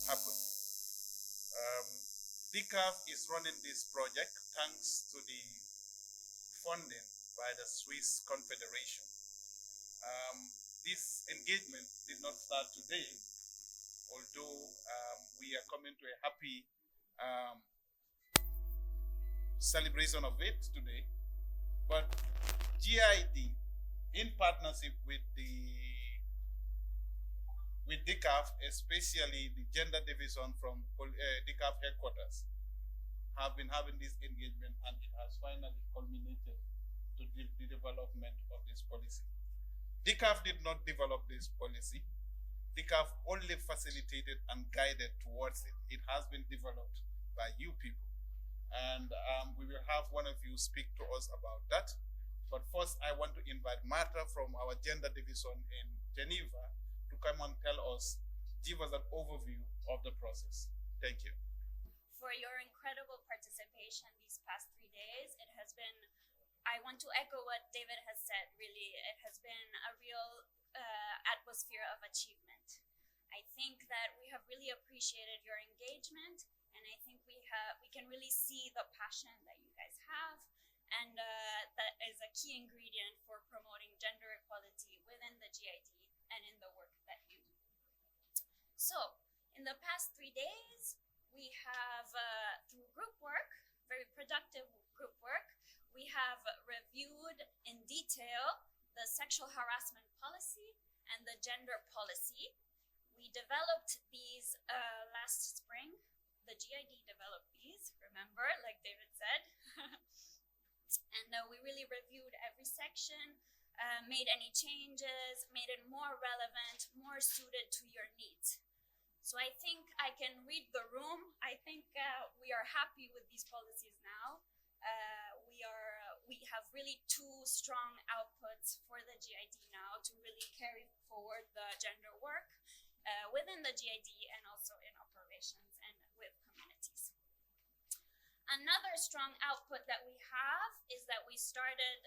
happen. DCAF is running this project thanks to the funding by the Swiss Confederation. This engagement did not start today, although we are coming to a happy celebration of it today. But GID, in partnership with DCAF, especially the gender division from DCAF headquarters, have been having this engagement, and it has finally culminated to the development of this policy. DCAF did not develop this policy. DCAF only facilitated and guided towards it. It has been developed by you people. And we will have one of you speak to us about that. But first, I want to invite Martha from our gender division in Geneva to come and give us an overview of the process. Thank you. For your incredible participation these past 3 days. It has been, I want to echo what David has said, really, it has been a real atmosphere of achievement. I think that we have really appreciated your engagement, and I think we can really see the passion that you guys have, and that is a key ingredient for promoting gender equality within the GID and in the work that you do. So, in the past 3 days, we have, through group work, very productive group work, we have reviewed in detail the sexual harassment policy and the gender policy. We developed these last spring. The GID developed these, remember, like David said. And we really reviewed every section, made any changes, made it more relevant, more suited to your needs. So I think I can read the room. I think we are happy with these policies now. We have really 2 strong outputs for the GID now to really carry forward the gender work within the GID and also in operations and with communities. Another strong output that we have is that we started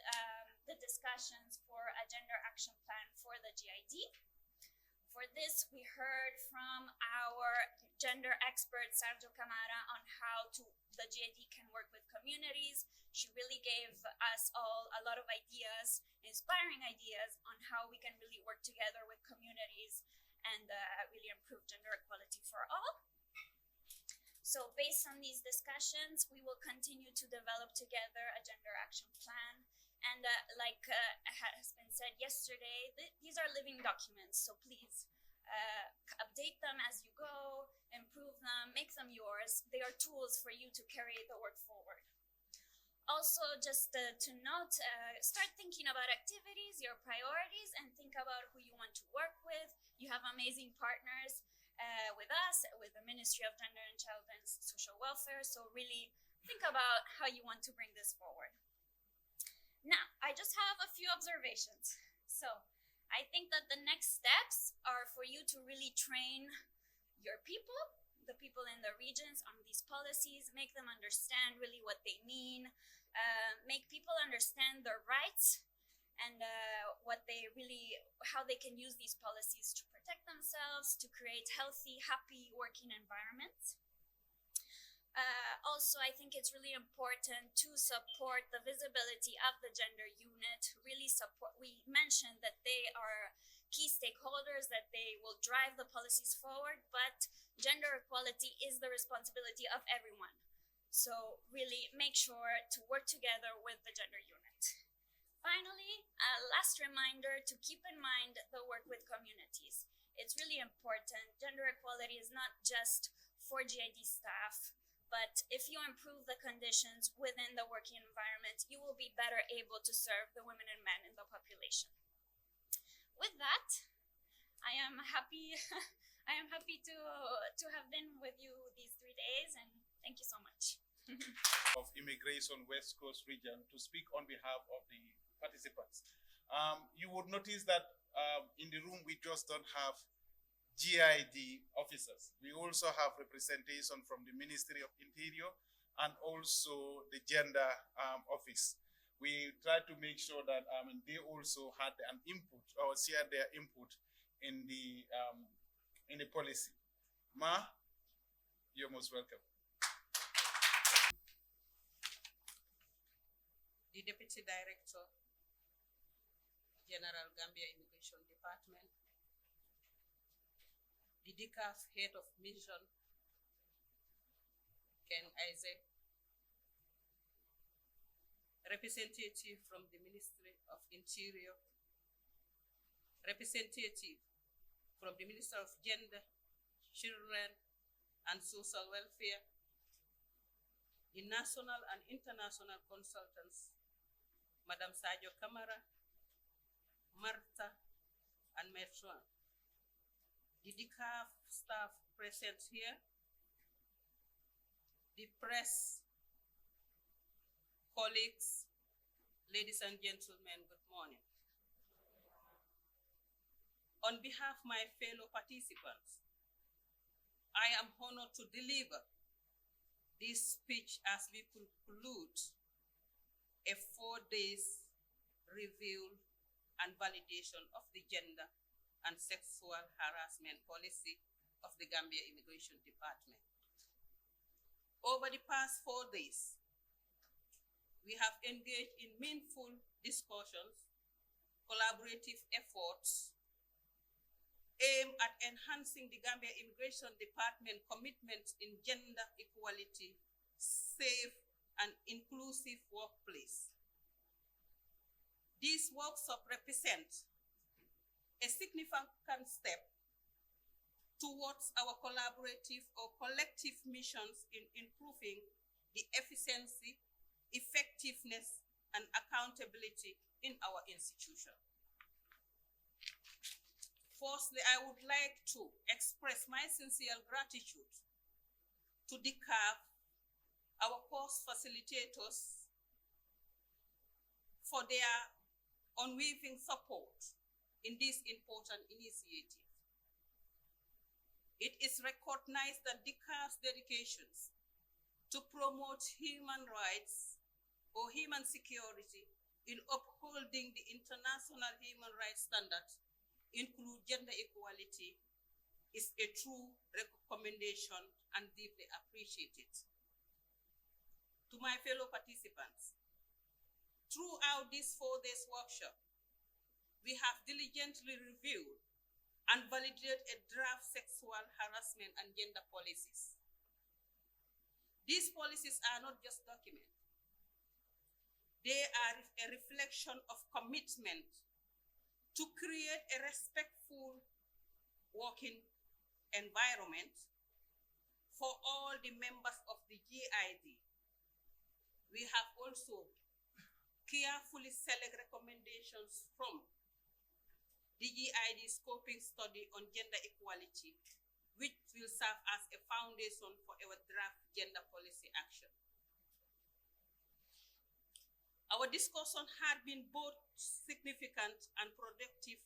the discussions for a gender action plan for the GID. For this, we heard from our gender expert, Sergio Camara, on how the GID can work with communities. She really gave us all a lot of ideas, inspiring ideas, on how we can really work together with communities and really improve gender equality for all. So based on these discussions, we will continue to develop together a gender action plan. And like has been said yesterday, these are living documents, so please update them as you go, improve them, make them yours. They are tools for you to carry the work forward. Also, just to note, start thinking about activities, your priorities, and think about who you want to work with. You have amazing partners with us, with the Ministry of Gender and Child and Social Welfare, so really think about how you want to bring this forward. Now, I just have a few observations. So, I think that the next steps are for you to really train your people, the people in the regions, on these policies, make them understand really what they mean, make people understand their rights and how they can use these policies to protect themselves, to create healthy, happy working environments. Also, I think it's really important to support the visibility of the gender unit, really support. We mentioned that they are key stakeholders, that they will drive the policies forward, but gender equality is the responsibility of everyone. So really make sure to work together with the gender unit. Finally, a last reminder to keep in mind the work with communities. It's really important. Gender equality is not just for GID staff, but if you improve the conditions within the working environment, you will be better able to serve the women and men in the population. With that, I am happy to have been with you these 3 days, and thank you so much. Of Immigration West Coast region to speak on behalf of the participants. You would notice that in the room we just don't have GID officers. We also have representation from the Ministry of Interior and also the Gender Office. We tried to make sure that they also had an input or shared their input in the policy. Ma, You're most welcome. The Deputy Director, General Gambia Immigration Department, the DCAF Head of Mission, Ken Isaac, representative from the Ministry of Interior, representative from the Minister of Gender, Children, and Social Welfare, the national and international consultants, Madam Sajo Kamara, Martha, and Metron, the DCAF staff present here, the press, colleagues, ladies and gentlemen, good morning. On behalf of my fellow participants, I am honored to deliver this speech as we conclude a 4 days review and validation of the gender and sexual harassment policy of the Gambia Immigration Department. Over the past 4 days, we have engaged in meaningful discussions, collaborative efforts aimed at enhancing the Gambia Immigration Department commitment in gender equality, safe and inclusive workplace. These workshops represent a significant step towards our collaborative or collective missions in improving the efficiency, effectiveness, and accountability in our institution. Firstly, I would like to express my sincere gratitude to DCAF, our course facilitators, for their unwavering support in this important initiative. It is recognized that DCAF's dedications to promote human rights or human security in upholding the international human rights standards include gender equality is a true recommendation and deeply appreciated. To my fellow participants, throughout this 4 days workshop, we have diligently reviewed and validated a draft sexual harassment and gender policies. These policies are not just documents. They are a reflection of commitment to create a respectful working environment for all the members of the GID. We have also carefully select recommendations from the GID scoping study on gender equality, which will serve as a foundation for our draft gender policy action. Our discussion had been both significant and productive,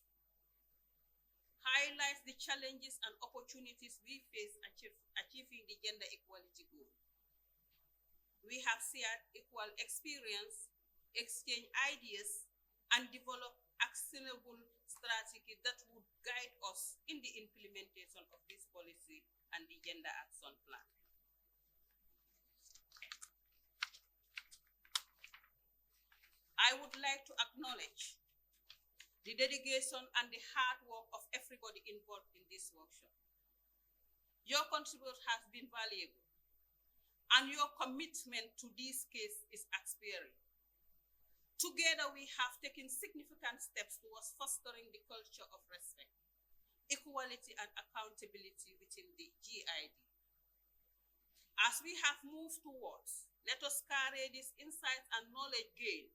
highlights the challenges and opportunities we face achieving the gender equality goal. We have shared equal experience, exchanged ideas, and developed actionable strategies that would guide us in the implementation of this policy and the Gender Action Plan. I would like to acknowledge the dedication and the hard work of everybody involved in this workshop. Your contribution has been valuable, and your commitment to this case is expiring. Together, we have taken significant steps towards fostering the culture of respect, equality, and accountability within the GID. As we have moved towards, let us carry these insights and knowledge gained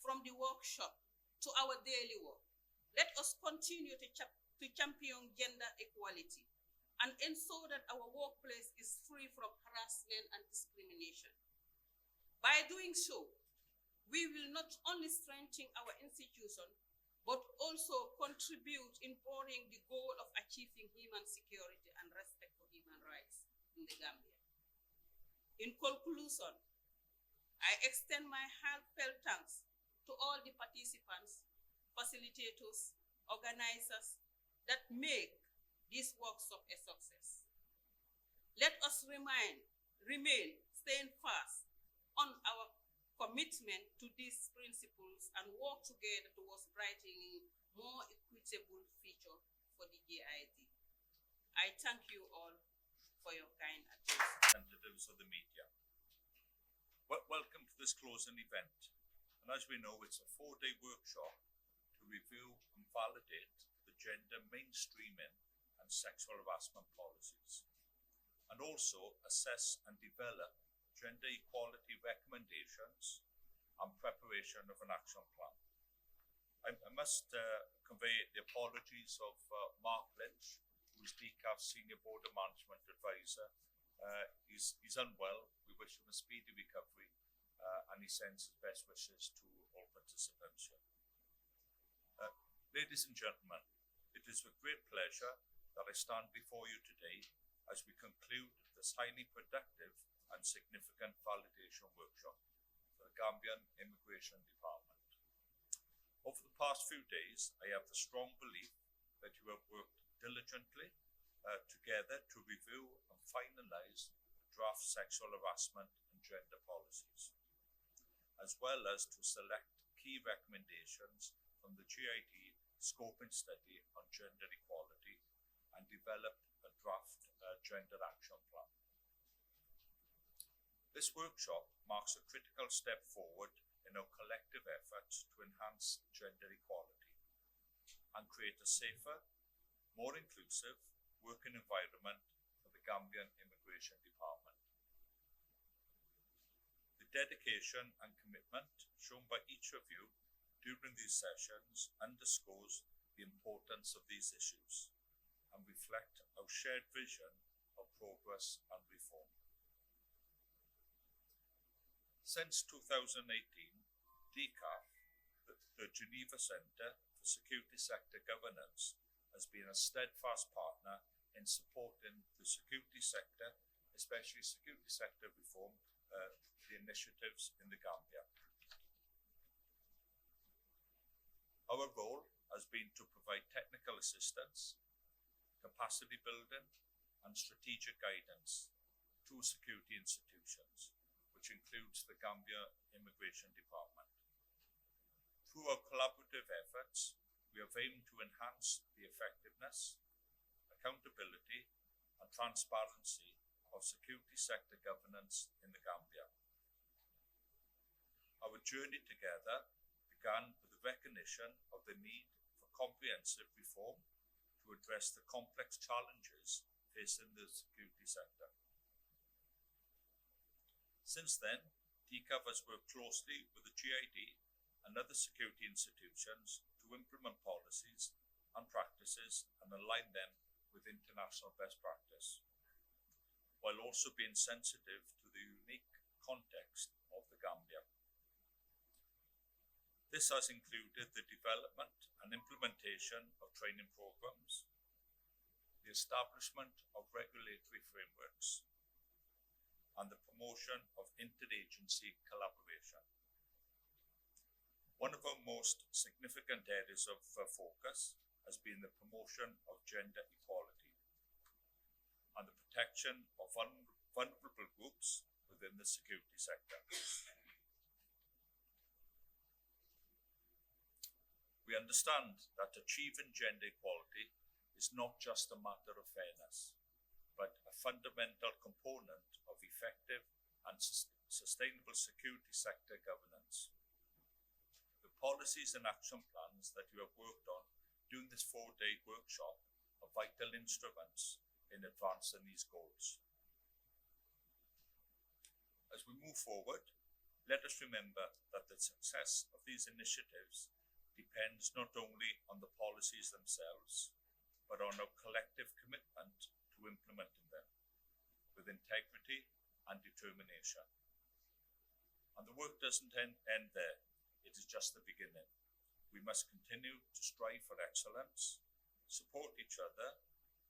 from the workshop to our daily work. Let us continue to champion gender equality and ensure that our workplace is free from harassment and discrimination. By doing so, we will not only strengthen our institution, but also contribute in furthering the goal of achieving human security and respect for human rights in the Gambia. In conclusion, I extend my heartfelt thanks to all the participants, facilitators, organizers that make this workshop a success. Let us remain staying fast on our commitment to these principles and work together towards brightening more equitable future for the GID. I thank you all for your kind attention. Representatives of the media. Welcome to this closing event. And as we know, it's a 4-day workshop to review and validate the gender mainstreaming and sexual harassment policies, and also assess and develop gender equality recommendations and preparation of an action plan. I must convey the apologies of Mark Lynch, who is DCAF's Senior Board of Management Advisor. He's unwell. We wish him a speedy recovery, and he sends his best wishes to all participants here. Ladies and gentlemen, it is with great pleasure that I stand before you today as we conclude this highly productive and significant validation workshop for the Gambian Immigration Department. Over the past few days, I have the strong belief that you have worked diligently together to review and finalise draft sexual harassment and gender policies, as well as to select key recommendations from the GID scoping study on gender equality and develop a draft gender action plan. This workshop marks a critical step forward in our collective efforts to enhance gender equality and create a safer, more inclusive working environment for the Gambian Immigration Department. The dedication and commitment shown by each of you during these sessions underscores the importance of these issues and reflect our shared vision of progress and reform. Since 2018, DCAF, the Geneva Centre for Security Sector Governance, has been a steadfast partner in supporting the security sector, especially security sector reform, the initiatives in the Gambia. Our role has been to provide technical assistance, capacity building, and strategic guidance to security institutions, which includes the Gambia Immigration Department. Through our collaborative efforts, we have aimed to enhance the effectiveness, accountability, and transparency of security sector governance in the Gambia. Our journey together began with the recognition of the need for comprehensive reform to address the complex challenges facing the security sector. Since then, DCAF has worked closely with the GID and other security institutions to implement policies and practices and align them with international best practice, while also being sensitive to the unique context of the Gambia. This has included the development and implementation of training programs, the establishment of regulatory frameworks, and the promotion of interagency collaboration. One of our most significant areas of focus has been the promotion of gender equality and the protection of vulnerable groups within the security sector. We understand that achieving gender equality is not just a matter of fairness, but a fundamental component of effective and sustainable security sector governance. The policies and action plans that you have worked on during this 4-day workshop are vital instruments in advancing these goals. As we move forward, let us remember that the success of these initiatives depends not only on the policies themselves, but on our collective commitment to implementing them with integrity and determination. And the work doesn't end there. It is just the beginning. We must continue to strive for excellence, support each other,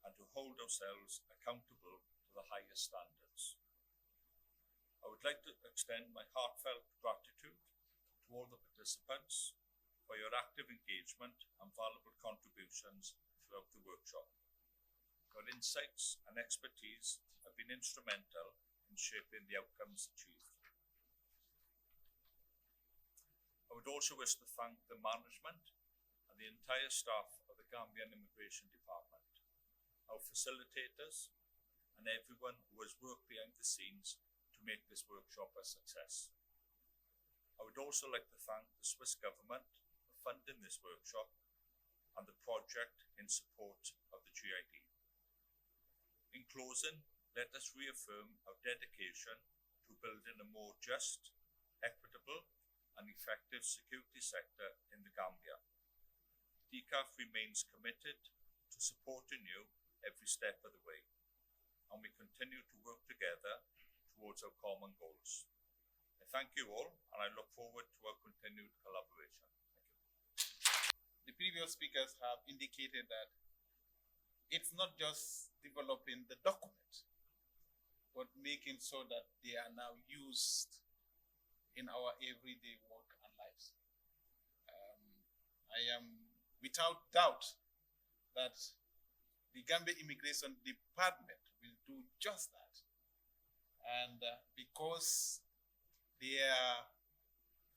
and to hold ourselves accountable to the highest standards. I would like to extend my heartfelt gratitude to all the participants for your active engagement and valuable contributions throughout the workshop. Your insights and expertise have been instrumental in shaping the outcomes achieved. I would also wish to thank the management and the entire staff of the Gambian Immigration Department, our facilitators, and everyone who has worked behind the scenes to make this workshop a success. I would also like to thank the Swiss government for funding this workshop and the project in support of the GID. In closing, let us reaffirm our dedication to building a more just, equitable, and effective security sector in the Gambia. DCAF remains committed to supporting you every step of the way, and we continue to work together towards our common goals. I thank you all, and I look forward to our continued collaboration. Thank you. The previous speakers have indicated that it's not just developing the document, but making sure that they are now used in our everyday work and lives. I am without doubt that the Gambia Immigration Department will do just that. And because they are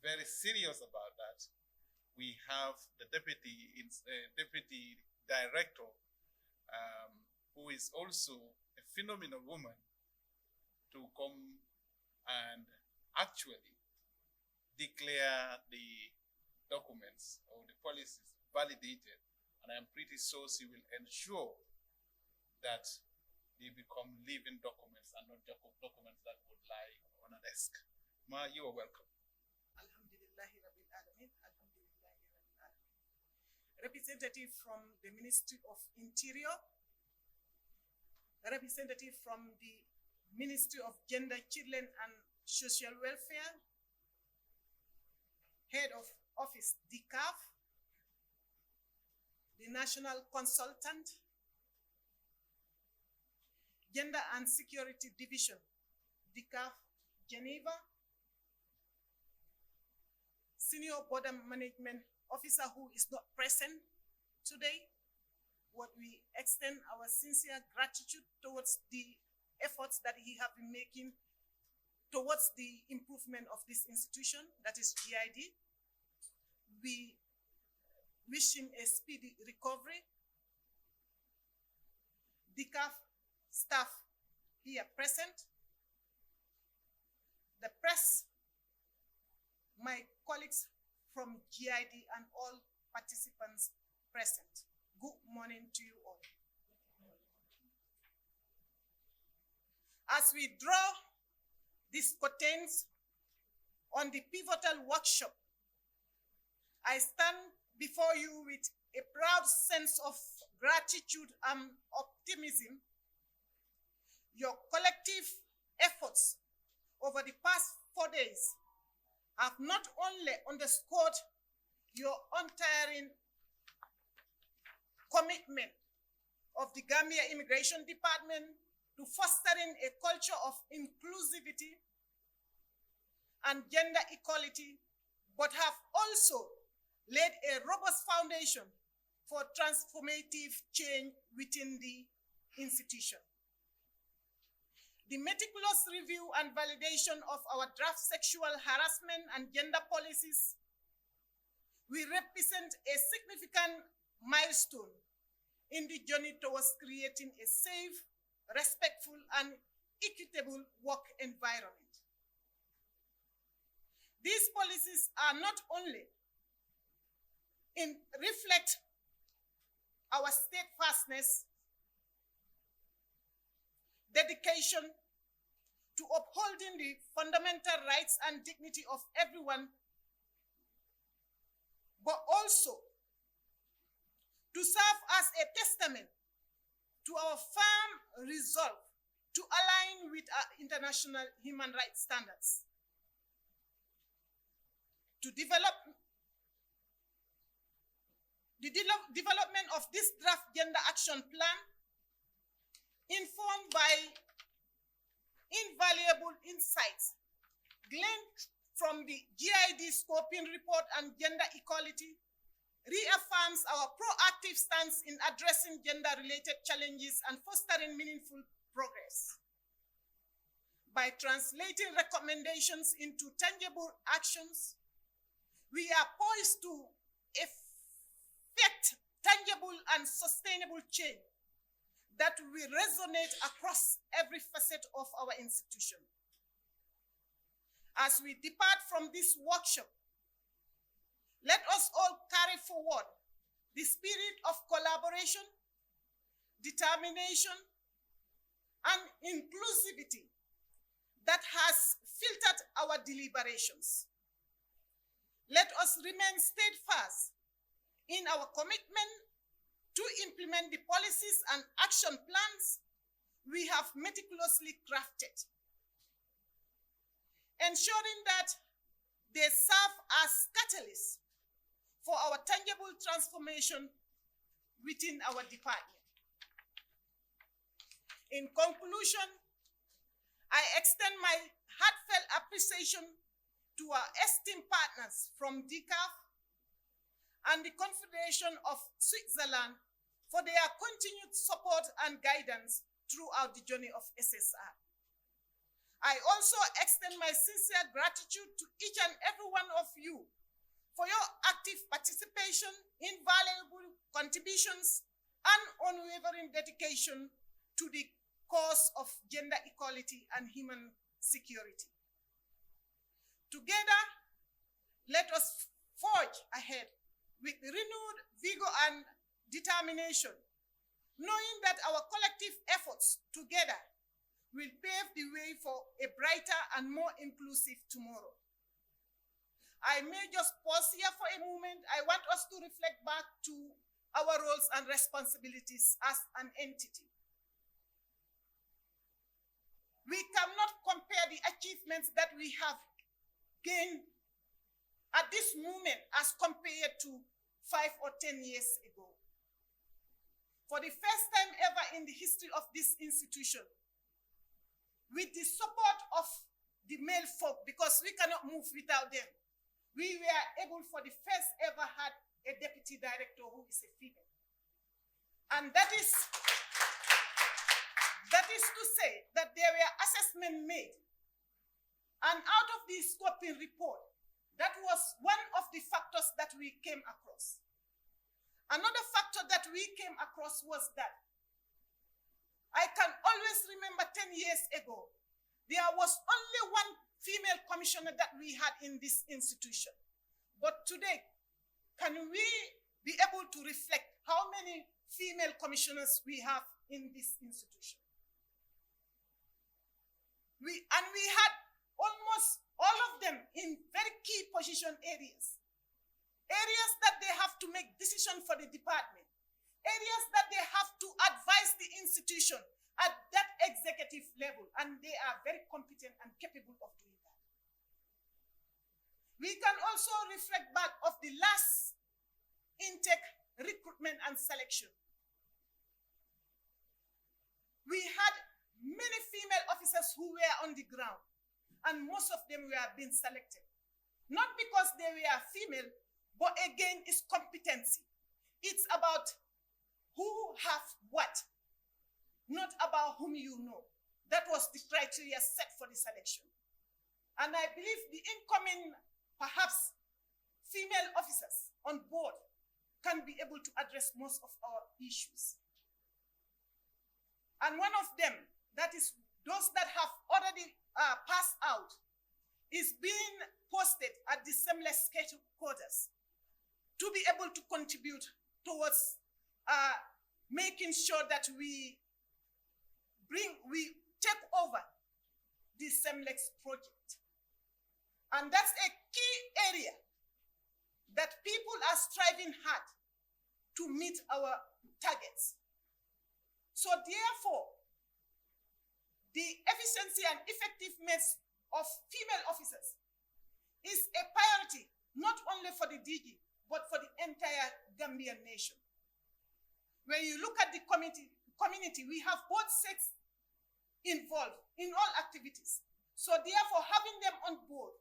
very serious about that, we have the deputy director, who is also a phenomenal woman, to come and actually declare the documents or the policies validated. And I'm pretty sure she will ensure that they become living documents and not just documents that would lie on a desk. Ma, you are welcome. Alhamdulillahi Rabbil Alamin. Alhamdulillahi Rabbil Alamin. Representative from the Ministry of Interior, representative from the Ministry of Gender, Children and Social Welfare, Head of Office DCAF, the National Consultant, Gender and Security Division, DCAF Geneva, Senior Border Management Officer who is not present today. What we extend our sincere gratitude towards the efforts that he have been making towards the improvement of this institution, that is GID. We wish him a speedy recovery. DCAF staff here present, the press, my colleagues from GID and all participants present. Good morning to you all. As we draw these curtains on the pivotal workshop, I stand before you with a proud sense of gratitude and optimism. Your collective efforts over the past 4 days have not only underscored your untiring commitment of the Gambia Immigration Department to fostering a culture of inclusivity and gender equality, but have also laid a robust foundation for transformative change within the institution. The meticulous review and validation of our draft sexual harassment and gender policies will represent a significant milestone in the journey towards creating a safe, respectful, and equitable work environment. These policies are not only reflect our steadfastness, dedication to upholding the fundamental rights and dignity of everyone, but also to serve as a testament to our firm resolve to align with our international human rights standards. To develop the development of this draft gender action plan, informed by invaluable insights gleaned from the GID scoping report and gender equality, reaffirms our proactive stance in addressing gender-related challenges and fostering meaningful progress. By translating recommendations into tangible actions, we are poised to effect tangible and sustainable change that will resonate across every facet of our institution. As we depart from this workshop, let us all carry forward the spirit of collaboration, determination, and inclusivity that has filtered our deliberations. Let us remain steadfast in our commitment to implement the policies and action plans we have meticulously crafted, ensuring that they serve as catalysts for our tangible transformation within our department. In conclusion, I extend my heartfelt appreciation to our esteemed partners from DCAF and the Confederation of Switzerland for their continued support and guidance throughout the journey of SSR. I also extend my sincere gratitude to each and every one of you for your active participation, invaluable contributions, and unwavering dedication to the cause of gender equality and human security. Together, let us forge ahead with renewed vigor and determination, knowing that our collective efforts together will pave the way for a brighter and more inclusive tomorrow. I may just pause here for a moment. I want us to reflect back to our roles and responsibilities as an entity. We cannot compare the achievements that we have gained at this moment as compared to 5 or 10 years ago. For the first time ever in the history of this institution, with the support of the male folk, because we cannot move without them, we were able for the first ever had a deputy director who is a female. And that is to say that there were assessments made. And out of the scoping report, that was one of the factors that we came across. Another factor that we came across was that I can always remember 10 years ago, there was only one female commissioner that we had in this institution. But today, can we be able to reflect how many female commissioners we have in this institution? We had almost all of them in very key position areas. Areas that they have to make decisions for the department. Areas that they have to advise the institution at that executive level, and they are very competent and capable of doing that. We can also reflect back of the last intake recruitment and selection. We had many female officers who were on the ground, and most of them were being selected. Not because they were female, but again, it's competency. It's about who have what, not about whom you know. That was the criteria set for the selection. And I believe the incoming, perhaps, female officers on board can be able to address most of our issues. And one of them, that is those that have already passed out, is being posted at the seamless quarters to be able to contribute towards making sure that we take over the SEMLEX project. And that's a key area that people are striving hard to meet our targets. So therefore, the efficiency and effectiveness of female officers is a priority, not only for the DG, but for the entire Gambian nation. When you look at the community, we have both sex involved in all activities. So therefore, having them on board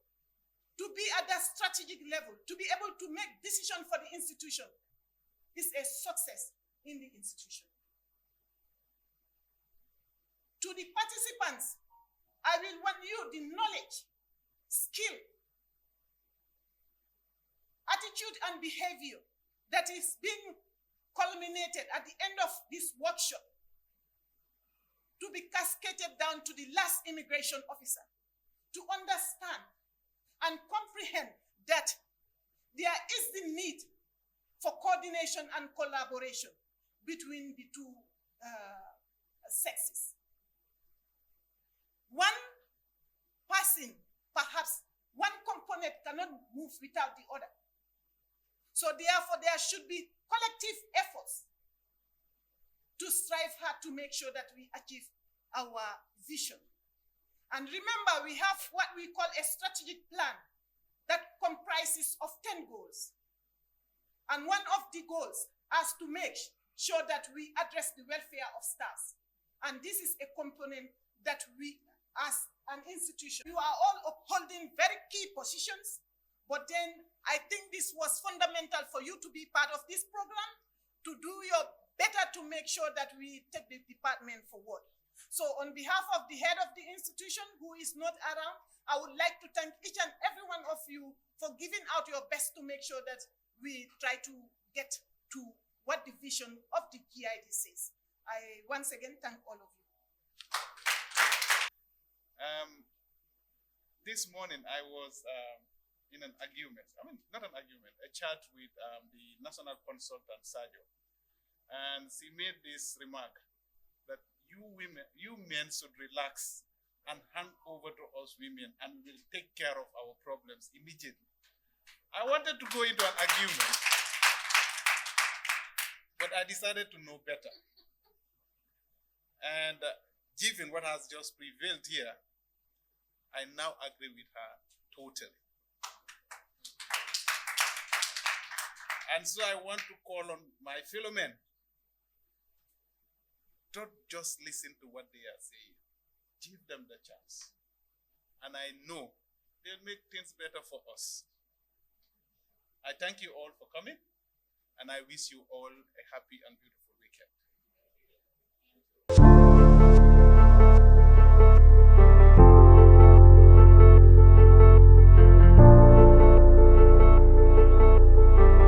to be at that strategic level, to be able to make decisions for the institution is a success in the institution. To the participants, I will want you the knowledge, skill, attitude, and behavior that is being culminated at the end of this workshop to be cascaded down to the last immigration officer to understand and comprehend that there is the need for coordination and collaboration between the two sexes. One person, perhaps one component cannot move without the other. So therefore, there should be collective efforts to strive hard to make sure that we achieve our vision. And remember, we have what we call a strategic plan that comprises of 10 goals. And one of the goals is to make sure that we address the welfare of staff. And this is a component that we, as an institution, you are all upholding very key positions, but then I think this was fundamental for you to be part of this program, to do your better to make sure that we take the department forward. So on behalf of the head of the institution who is not around, I would like to thank each and every one of you for giving out your best to make sure that we try to get to what the vision of the GID says. I once again thank all of you. This morning I was in an argument, not an argument, a chat with the national consultant, Sergio. And she made this remark that you men should relax and hand over to us women and we will take care of our problems immediately. I wanted to go into an argument, but I decided to know better. And given what has just prevailed here, I now agree with her totally. And so I want to call on my fellow men. Don't just listen to what they are saying. Give them the chance. And I know they'll make things better for us. I thank you all for coming, and I wish you all a happy and beautiful